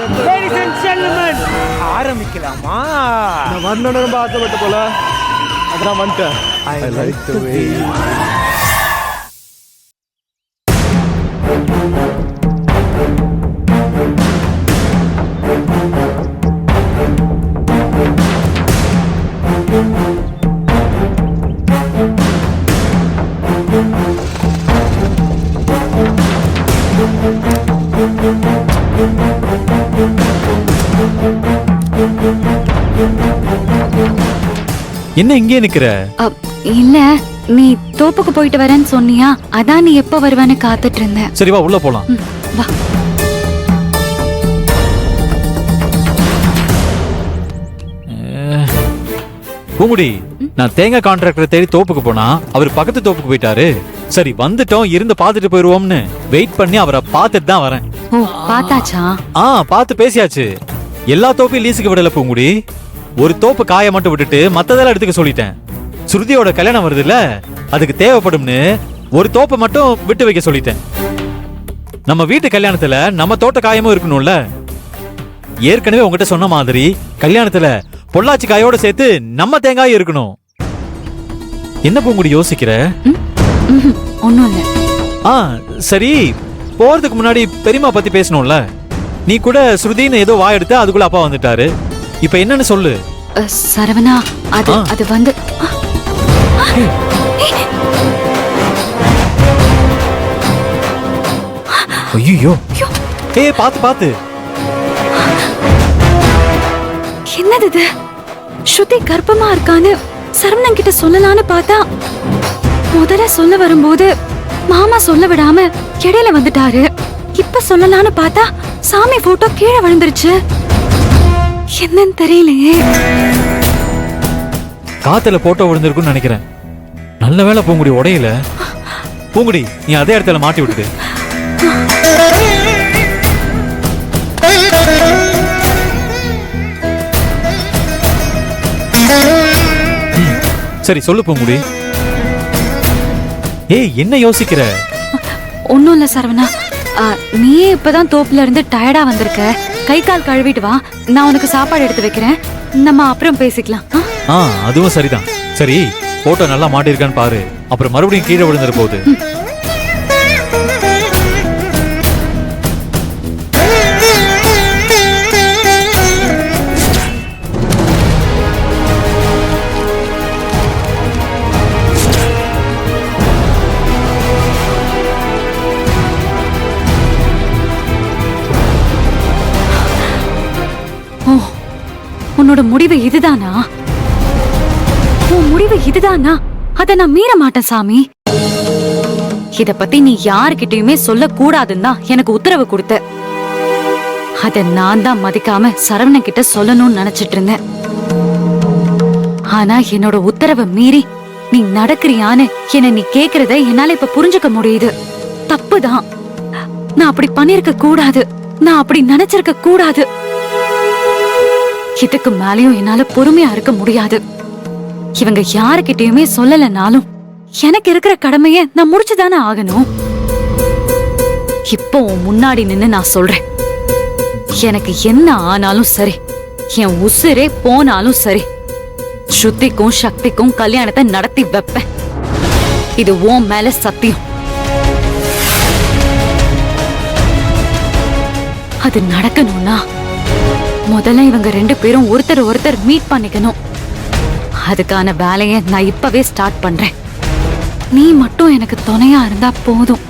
Ladies and gentlemen, ஆரம்பிக்கலாமா? நான் வரணும்னு ரொம்ப ஆசைப்பட்ட போல அதான் வந்துட்டேன். I like the way. என்ன இங்கே நிக்கிற? இல்ல, நீ தோப்புக்கு போயிட்டு வரேன்னு சொன்னியா, அதான் நீ எப்ப வருவான்னு காத்துட்டு இருந்தேன். சரி வா, உள்ள போலாம். வா. பூங்குடி, நான் தேங்காய் கான்ட்ராக்டர் தேடி தோப்புக்கு போனா அவர் பக்கத்து தோப்புக்கு போயிட்டாரு. சரி வந்துட்டோம், இருந்து பாத்துட்டு போயிருவோம்னு வெயிட் பண்ணி அவரை பாத்துட்டு தான் வரேன். ஓ, பாத்தாச்சா? பாத்து பேசியாச்சு. எல்லா தோப்பையும் லீஸுக்கு விடல பூங்குடி. ஒரு தோப்பு காய மட்டும் விட்டுட்டு மத்ததெல்லாம் எடுத்துக்க சொல்லிட்டேன். ஸ்ருதியோட கல்யாணம் வருது இல்ல, அதுக்கு தேவைப்படும்னு ஒரு தோப்பை மட்டும் விட்டு வைக்க சொல்லிட்டேன். நம்ம வீட்டு கல்யாணத்துல நம்ம தோட்ட காயமும் இருக்கணும்ல. ஏற்கனவே உங்ககிட்ட சொன்ன மாதிரி கல்யாணத்துல பொள்ளாச்சி காயோட சேர்த்து நம்ம தேங்காயும் இருக்கணும். என்ன பூங்குடி யோசிக்கிற? ஒண்ணும் இல்ல. சரி, போறதுக்கு முன்னாடி பெரியம்மா பத்தி பேசணும்ல. நீ கூட ஸ்ருதின்னு ஏதோ வாய் எடுத்து அதுக்குள்ள அப்பா வந்துட்டாரு. இப்ப என்னன்னு சொல்லு. சரவணா, அது வந்து ஐயோ, பாத்து பாத்து. என்னது இது? ஸ்ருதி கர்ப்பமா இருக்கான்னு சரவணன் கிட்ட சொல்லலான்னு பார்த்தா, முதல்ல சொல்ல வரும்போது மாமா சொல்ல விடாம இடையில வந்துட்டாரு. இப்ப சொல்லலான்னு பார்த்தா சாமி போட்டோ கீழே விழுந்துருச்சு. என்னன்னு தெரியலையே. காத்துல போட்டோ விழுந்திருக்குன்னு நினைக்கிறேன். நல்ல வேளை பூங்குடி உடையில. பூங்குடி, நீ அதே இடத்துல மாட்டி விட்டுடு. சரி சொல்லு பூங்குடி. என்ன யோசிக்கிற? ஒன்னும் இல்ல சரவணா, நீயே இப்பதான் தோப்புல இருந்து டயர்டா வந்திருக்க. கை கால் கழுவிட்டு வா, நான் உனக்கு சாப்பாடு எடுத்து வைக்கிறேன். நம்ம அப்புறம் பேசிக்கலாம். அதுவும் சரிதான். சரி, போட்டோ நல்லா மாட்டிருக்கான்னு பாரு, அப்புறம் மறுபடியும் கீழே விழுந்துற போகுது. உன்னோட முடிவு இதுதானா? உன் முடிவு இதுதானா? அத நான் மீற மாட்டேன் சாமி. இத பத்தி நீ யாருக்கிட்டயுமே சொல்ல கூடாதுன்னு தான் எனக்கு உத்தரவு கொடுத்த. அத நான் தான் மதிக்காம சரவணன் கிட்ட சொல்லணும்னு நினைச்சிட்டு இருந்தேன். ஆனா என்னோட உத்தரவை மீறி நீ நடக்கிறியான்னு என்ன நீ கேக்குறத என்னால இப்ப புரிஞ்சுக்க முடியுது. தப்புதான். நான் அப்படி பண்ணிருக்க கூடாது. நான் அப்படி நினைச்சிருக்க கூடாது. இதுக்கு மேலயும் என்னால பொறுமையா இருக்க முடியாது. இவங்க யாருக்கிட்டயுமே சொல்லலனாலும் எனக்கு இருக்கிற கடமைய நான் முடிச்சுதானே ஆகணும். இப்போ முன்னாடி நின்னு நான் சொல்றேன், எனக்கு என்ன ஆனாலும் சரி, என் உசுரே போனாலும் சரி, ஸ்ருதிக்கும் சக்திக்கும் கல்யாணத்தை நடத்தி வைப்பேன். இது உன் மேல சத்தியம். அது நடக்கணும்னா முதல்ல இவங்க ரெண்டு பேரும் ஒருத்தர் ஒருத்தர் மீட் பண்ணிக்கணும். அதுக்கான வேலையை நான் இப்பவே ஸ்டார்ட் பண்றேன். நீ மட்டும் எனக்கு துணையா இருந்தா போதும்.